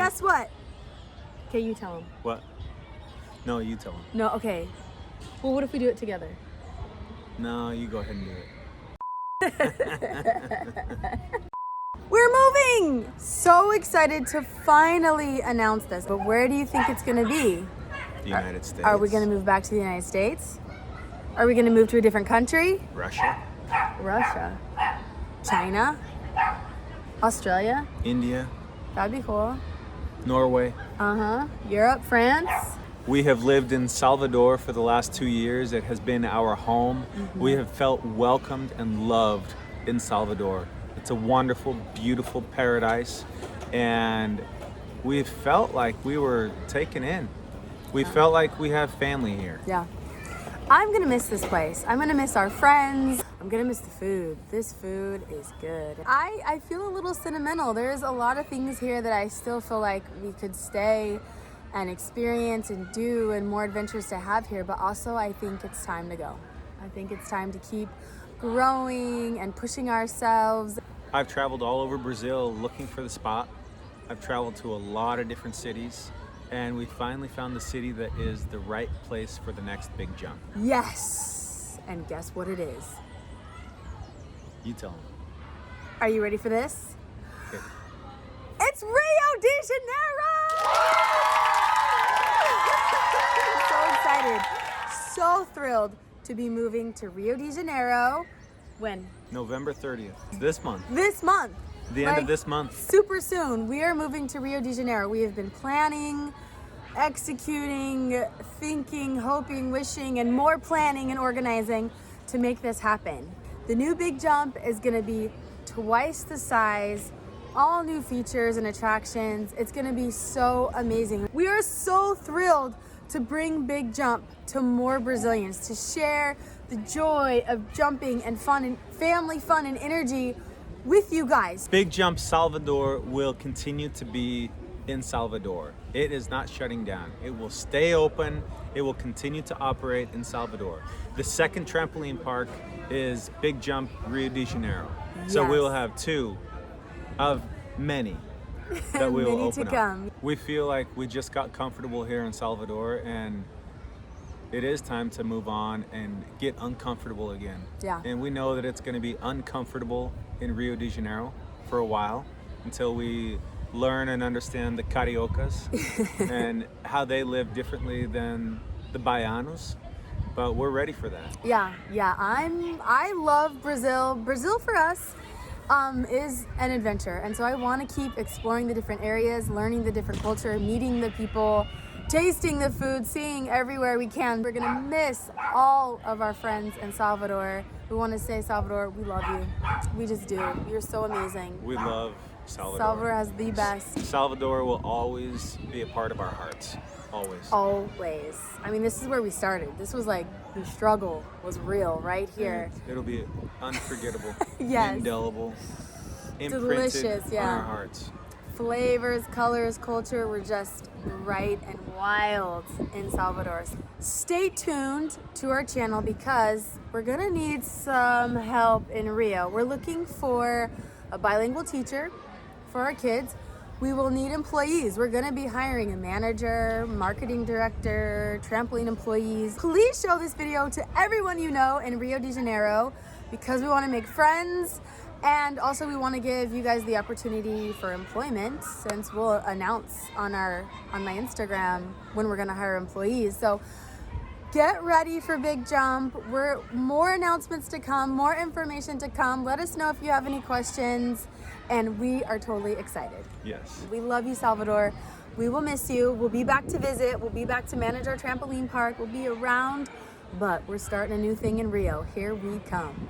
Guess what? Okay, you tell him. What? No, you tell him. No, okay. Well, what if we do it together? No, you go ahead and do it. We're moving! So excited to finally announce this. But where do you think it's gonna be? The United States. Are we gonna move back to the United States? Are we gonna move to a different country? Russia. Russia. China? Australia? India. That'd be cool. Norway. Europe, France? We have lived in Salvador for the last 2 years. It has been our home. We have felt welcomed and loved in Salvador. It's a wonderful, beautiful paradise. And we felt like we were taken in. We felt like we have family here. Yeah. I'm gonna miss this place. I'm gonna miss our friends. I'm gonna miss the food. This food is good. I feel a little sentimental. There's a lot of things here that I still feel like we could stay and experience and do and more adventures to have here, but also I think it's time to go. I think it's time to keep growing and pushing ourselves. I've traveled all over Brazil looking for the spot. I've traveled to a lot of different cities, and we finally found the city that is the right place for the next big jump. Yes! And guess what it is? You tell them. Are you ready for this? Okay. It's Rio de Janeiro! I'm so excited, so thrilled to be moving to Rio de Janeiro. When? November 30th, this month. This month. The end of this month. Super soon. We are moving to Rio de Janeiro. We have been planning, executing, thinking, hoping, wishing, and more planning and organizing to make this happen. The new big jump is going to be twice the size, all new features and attractions. It's going to be so amazing. We are so thrilled to bring Big Jump to more Brazilians, to share the joy of jumping and fun and family fun and energy with you guys. Big Jump Salvador will continue to be in Salvador. It is not shutting down. It will stay open. It will continue to operate in Salvador. The second trampoline park is Big Jump Rio de Janeiro. So we Yes. will have 2 of many that we will Many open to up. come. We feel like we just got comfortable here in Salvador, and it is time to move on and get uncomfortable again. Yeah. And we know that it's going to be uncomfortable in Rio de Janeiro for a while until we learn and understand the Cariocas and how they live differently than the Baianos. But we're ready for that. Yeah. I love Brazil. Brazil for us is an adventure. And so I want to keep exploring the different areas, learning the different culture, meeting the people, tasting the food, seeing everywhere we can. We're going to miss all of our friends in Salvador. We want to say, Salvador, we love you. We just do. You're so amazing. We love Salvador. Salvador has the best. Salvador will always be a part of our hearts. Always. Always. I mean, this is where we started. This was like the struggle was real right here. It'll be unforgettable. Yes. Indelible. Imprinted Delicious, yeah. on our hearts. Flavors, colors, culture were just bright and wild in Salvador. Stay tuned to our channel because we're gonna need some help in Rio. We're looking for a bilingual teacher for our kids. We will need employees. We're gonna be hiring a manager, marketing director, trampoline employees. Please show this video to everyone you know in Rio de Janeiro because we wanna make friends. And also we want to give you guys the opportunity for employment since we'll announce on my Instagram when we're going to hire employees. So get ready for Big Jump. More announcements to come, more information to come. Let us know if you have any questions, and we are totally excited. Yes. We love you, Salvador. We will miss you. We'll be back to visit. We'll be back to manage our trampoline park. We'll be around, but we're starting a new thing in Rio. Here we come.